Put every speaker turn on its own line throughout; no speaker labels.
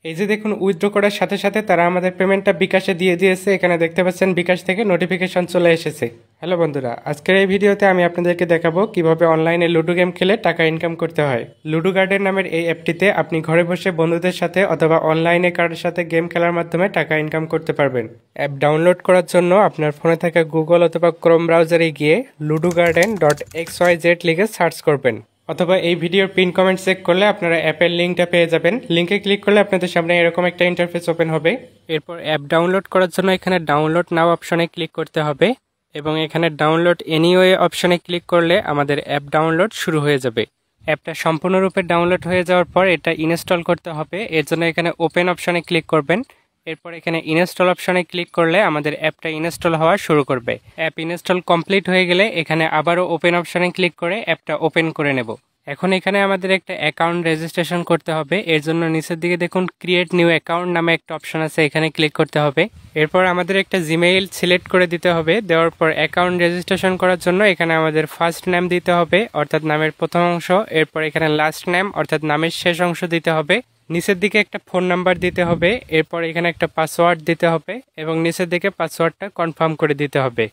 এই যে দেখুন উইথড্র করার সাথে সাথে তারা আমাদের পেমেন্টটা বিকাশে দিয়ে দিয়েছে। এখানে দেখতে পাচ্ছেন বিকাশ থেকে নোটিফিকেশন চলে এসেছে। হ্যালো বন্ধুরা, আজকের এই ভিডিওতে আমি আপনাদেরকে দেখাবো কিভাবে অনলাইনে লুডো গেম খেলে টাকা ইনকাম করতে হয়। লুডো গার্ডেন নামের এই অ্যাপটিতে আপনি ঘরে বসে বন্ধুদের সাথে অথবা অনলাইনে কারোর সাথে গেম খেলার মাধ্যমে টাকা ইনকাম করতে পারবেন। অ্যাপ ডাউনলোড করার জন্য আপনার ফোনে থাকা গুগল অথবা ক্রোম ব্রাউজারে গিয়ে ludogarden.xyz লিখে সার্চ করবেন, অথবা এই ভিডিওর পিন কমেন্ট চেক করলে আপনারা অ্যাপের লিঙ্কটা পেয়ে যাবেন। লিঙ্কে ক্লিক করলে আপনাদের সামনে এরকম একটা ইন্টারফেস ওপেন হবে। এরপর অ্যাপ ডাউনলোড করার জন্য এখানে ডাউনলোড নাও অপশনে ক্লিক করতে হবে এবং এখানে ডাউনলোড এনিওয়ে অপশনে ক্লিক করলে আমাদের অ্যাপ ডাউনলোড শুরু হয়ে যাবে। অ্যাপটা সম্পূর্ণরূপে ডাউনলোড হয়ে যাওয়ার পর এটা ইনস্টল করতে হবে। এর জন্য এখানে ওপেন অপশনে ক্লিক করবেন। এরপর এখানে ইনস্টল অপশনে ক্লিক করলে আমাদের অ্যাপটা ইনস্টল হওয়া শুরু করবে। অ্যাপ ইনস্টল কমপ্লিট হয়ে গেলে এখানে আবারও ওপেন অপশনে ক্লিক করে অ্যাপটা ওপেন করে নেব। এখন এখানে আমাদের একটা অ্যাকাউন্ট রেজিস্ট্রেশন করতে হবে। এর জন্য নিচের দিকে দেখুন ক্রিয়েট নিউ অ্যাকাউন্ট নামে একটা অপশন আছে, এখানে ক্লিক করতে হবে। এরপর আমাদের একটা জিমেইল সিলেক্ট করে দিতে হবে। দেওয়ার পর অ্যাকাউন্ট রেজিস্ট্রেশন করার জন্য এখানে আমাদের ফার্স্ট নেম দিতে হবে অর্থাৎ নামের প্রথম অংশ। এরপর এখানে লাস্ট নেম অর্থাৎ নামের শেষ অংশ দিতে হবে। নিচের দিকে একটা ফোন নাম্বার দিতে হবে। এরপর এখানে একটা পাসওয়ার্ড দিতে হবে এবং নিচের দিকে পাসওয়ার্ডটা কনফার্ম করে দিতে হবে।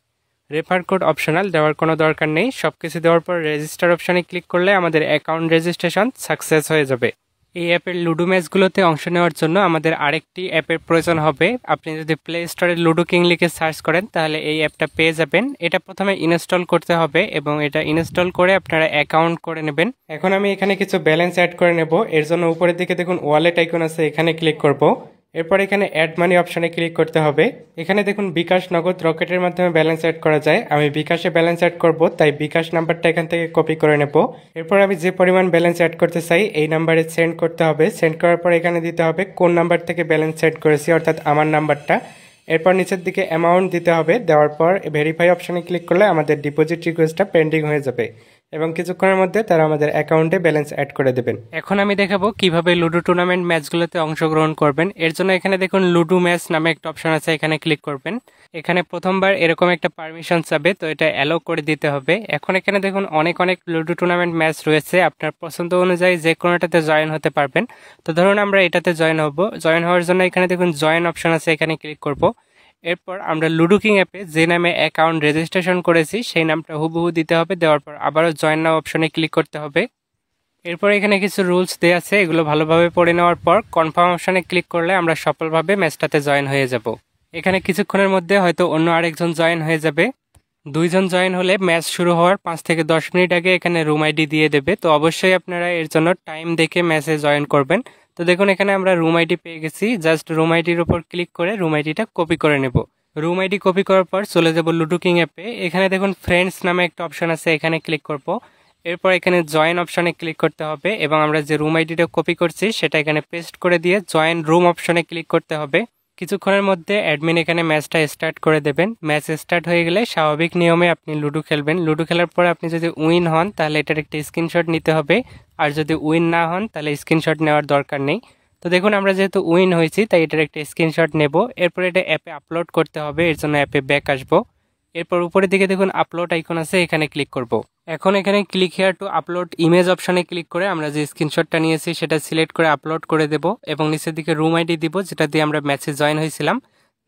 রেফার কোড অপশনাল, দেওয়ার কোনো দরকার নেই। সবকিছু দেওয়ার পর রেজিস্টার অপশনে ক্লিক করলে আমাদের অ্যাকাউন্ট রেজিস্ট্রেশন সাকসেস হয়ে যাবে। এই অ্যাপের লুডো ম্যাচগুলোতে অংশ নেওয়ার জন্য আমাদের আরেকটি অ্যাপের প্রয়োজন হবে। আপনি যদি প্লে স্টোরে লুডো কিং লিখে সার্চ করেন তাহলে এই অ্যাপটা পেয়ে যাবেন। এটা প্রথমে ইনস্টল করতে হবে এবং এটা ইনস্টল করে আপনারা অ্যাকাউন্ট করে নেবেন। এখন আমি এখানে কিছু ব্যালেন্স অ্যাড করে নেব। এর জন্য উপরের দিকে দেখুন ওয়ালেট আইকন আছে, এখানে ক্লিক করব। এরপর এখানে অ্যাড মানি অপশনে ক্লিক করতে হবে। এখানে দেখুন বিকাশ, নগদ, রকেটের মাধ্যমে ব্যালেন্স অ্যাড করা যায়। আমি বিকাশে ব্যালেন্স অ্যাড করব, তাই বিকাশ নাম্বারটা এখান থেকে কপি করে নেব। এরপর আমি যে পরিমাণ ব্যালেন্স অ্যাড করতে চাই এই নাম্বারে সেন্ড করতে হবে। সেন্ড করার পর এখানে দিতে হবে কোন নাম্বার থেকে ব্যালেন্স সেট করেছি অর্থাৎ আমার নাম্বারটা। এরপর নিচের দিকে অ্যামাউন্ট দিতে হবে। দেওয়ার পর ভেরিফাই অপশনে ক্লিক করলে আমাদের ডিপোজিট রিকোয়েস্টটা পেন্ডিং হয়ে যাবে এবং কিছুক্ষণের মধ্যে তারা আমাদের অ্যাকাউন্টে ব্যালেন্স অ্যাড করে দেবেন। এখন আমি দেখাবো কিভাবে লুডো টুর্নামেন্ট ম্যাচগুলোতে অংশগ্রহণ করবেন। এর জন্য এখানে দেখুন লুডো ম্যাচ নামে একটা অপশন আছে, এখানে ক্লিক করবেন। এখানে প্রথমবার এরকম একটা পারমিশন চাবে, তো এটা অ্যালো করে দিতে হবে। এখন এখানে দেখুন অনেক লুডো টুর্নামেন্ট ম্যাচ রয়েছে, আপনার পছন্দ অনুযায়ী যে কোনোটাতে জয়েন হতে পারবেন। তো ধরুন আমরা এটাতে জয়েন হব। জয়েন হওয়ার জন্য এখানে দেখুন জয়েন অপশন আছে, এখানে ক্লিক করব। এরপর আমরা লুডো কিং অ্যাপে যে নামে অ্যাকাউন্ট রেজিস্ট্রেশন করেছি সেই নামটা হুবহু দিতে হবে। দেওয়ার পর আবারও জয়েন নাও অপশনে ক্লিক করতে হবে। এরপর এখানে কিছু রুলস দেওয়া আছে, এগুলো ভালোভাবে পড়ে নেওয়ার পর কনফার্ম অপশনে ক্লিক করলে আমরা সফলভাবে ম্যাচটাতে জয়েন হয়ে যাব। এখানে কিছুক্ষণের মধ্যে হয়তো অন্য আরেকজন জয়েন হয়ে যাবে। দুইজন জয়েন হলে ম্যাচ শুরু হওয়ার 5 থেকে 10 মিনিট আগে এখানে রুম আইডি দিয়ে দেবে। তো অবশ্যই আপনারা এর জন্য টাইম দেখে ম্যাচে জয়েন করবেন। তো দেখুন এখানে আমরা রুম আইডি পেয়ে গেছি। জাস্ট রুম আইডির উপর ক্লিক করে রুম আইডিটা কপি করে নেব। রুম আইডি কপি করার পর চলে যাব লুডো কিং অ্যাপে। এখানে দেখুন ফ্রেন্ডস নামে একটা অপশন আছে, এখানে ক্লিক করব। এরপর এখানে জয়েন অপশনে ক্লিক করতে হবে এবং আমরা যে রুম আইডিটা কপি করছি সেটা এখানে পেস্ট করে দিয়ে জয়েন রুম অপশনে ক্লিক করতে হবে। কিছুক্ষণের মধ্যে অ্যাডমিন এখানে ম্যাচটা স্টার্ট করে দেবেন। ম্যাচ স্টার্ট হয়ে গেলে স্বাভাবিক নিয়মে আপনি লুডো খেলবেন। লুডো খেলার পর আপনি যদি উইন হন তাহলে এটার একটা স্ক্রিনশট নিতে হবে, আর যদি উইন না হন তাহলে স্ক্রিনশট নেওয়ার দরকার নেই। তো দেখুন আমরা যেহেতু উইন হয়েছি তাই এটার একটা স্ক্রিনশট নেব। এরপর এটা অ্যাপে আপলোড করতে হবে, এর জন্য অ্যাপে ব্যাক আসবো। এরপর উপরের দিকে দেখুন আপলোড আইকন আছে, এখানে ক্লিক করব। এখন এখানে click here two upload image অপশনে ক্লিক করে আমরা যে স্ক্রিনশটটা নিয়েছি সেটা সিলেক্ট করে আপলোড করে দেব এবং নিচের দিকে রুম আইডি দিব যেটা দিয়ে আমরা ম্যাচে জয়েন হয়েছিলাম।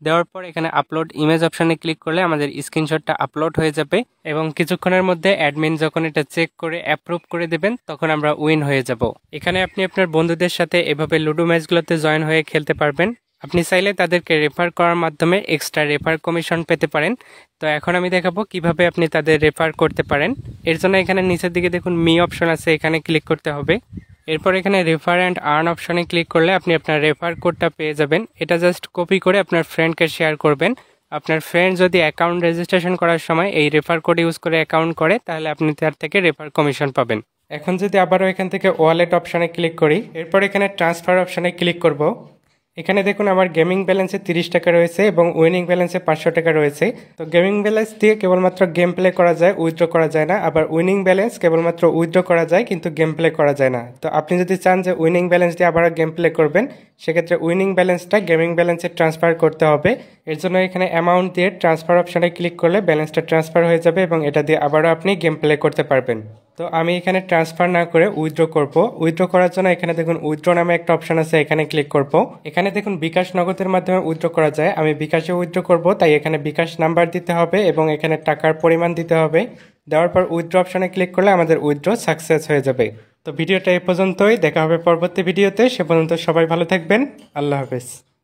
দেওয়ার পর এখানে আপলোড ইমেজ অপশনে ক্লিক করলে আমাদের স্ক্রিনশটটা আপলোড হয়ে যাবে এবং কিছুক্ষণের মধ্যে অ্যাডমিন যখন এটা চেক করে অ্যাপ্রুভ করে দেবেন তখন আমরা উইন হয়ে যাব। এখানে আপনি আপনার বন্ধুদের সাথে এভাবে লুডো ম্যাচগুলোতে জয়েন হয়ে খেলতে পারবেন। আপনি চাইলে তাদেরকে রেফার করার মাধ্যমে এক্সট্রা রেফার কমিশন পেতে পারেন। তো এখন আমি দেখাবো কিভাবে আপনি তাদের রেফার করতে পারেন। এর জন্য এখানে নিচের দিকে দেখুন মি অপশন আছে, এখানে ক্লিক করতে হবে। এরপর এখানে রেফার অ্যান্ড আর্ন অপশনে ক্লিক করলে আপনি আপনার রেফার কোডটা পেয়ে যাবেন। এটা জাস্ট কপি করে আপনার ফ্রেন্ডকে শেয়ার করবেন। আপনার ফ্রেন্ড যদি অ্যাকাউন্ট রেজিস্ট্রেশন করার সময় এই রেফার কোড ইউজ করে অ্যাকাউন্ট করে তাহলে আপনি তার থেকে রেফার কমিশন পাবেন। এখন যদি আবারও এখান থেকে ওয়ালেট অপশনে ক্লিক করি, এরপর এখানে ট্রান্সফার অপশনে ক্লিক করব। এখানে দেখুন আমার গেমিং ব্যালেন্সে 30 টাকা রয়েছে এবং উইনিং ব্যালেন্সে 500 টাকা রয়েছে। তো গেমিং ব্যালেন্স দিয়ে কেবলমাত্র গেম প্লে করা যায়, উইথড্র করা যায় না। আবার উইনিং ব্যালেন্স কেবলমাত্র উইথড্র করা যায় কিন্তু গেম প্লে করা যায় না। তো আপনি যদি চান যে উইনিং ব্যালেন্স দিয়ে আবারও গেম প্লে করবেন সেক্ষেত্রে উইনিং ব্যালেন্সটা গেমিং ব্যালেন্সে ট্রান্সফার করতে হবে। এর জন্য এখানে অ্যামাউন্ট দিয়ে ট্রান্সফার অপশনে ক্লিক করলে ব্যালেন্সটা ট্রান্সফার হয়ে যাবে এবং এটা দিয়ে আবারও আপনি গেম প্লে করতে পারবেন। তো আমি এখানে ট্রান্সফার না করে উইথড্র করব। উইথড্র করার জন্য এখানে দেখুন উইথড্র নামে একটা অপশন আছে, এখানে ক্লিক করব। এখানে দেখুন বিকাশ নগদের মাধ্যমে উইথড্র করা যায়, আমি বিকাশে উইথড্র করব, তাই এখানে বিকাশ নাম্বার দিতে হবে এবং এখানে টাকার পরিমাণ দিতে হবে। দেওয়ার পর উইথড্র অপশনে ক্লিক করলে আমাদের উইথড্র সাকসেস হয়ে যাবে। তো ভিডিওটা এই পর্যন্তই, দেখা হবে পরবর্তী ভিডিওতে। সে পর্যন্ত সবাই ভালো থাকবেন। আল্লাহ হাফেজ।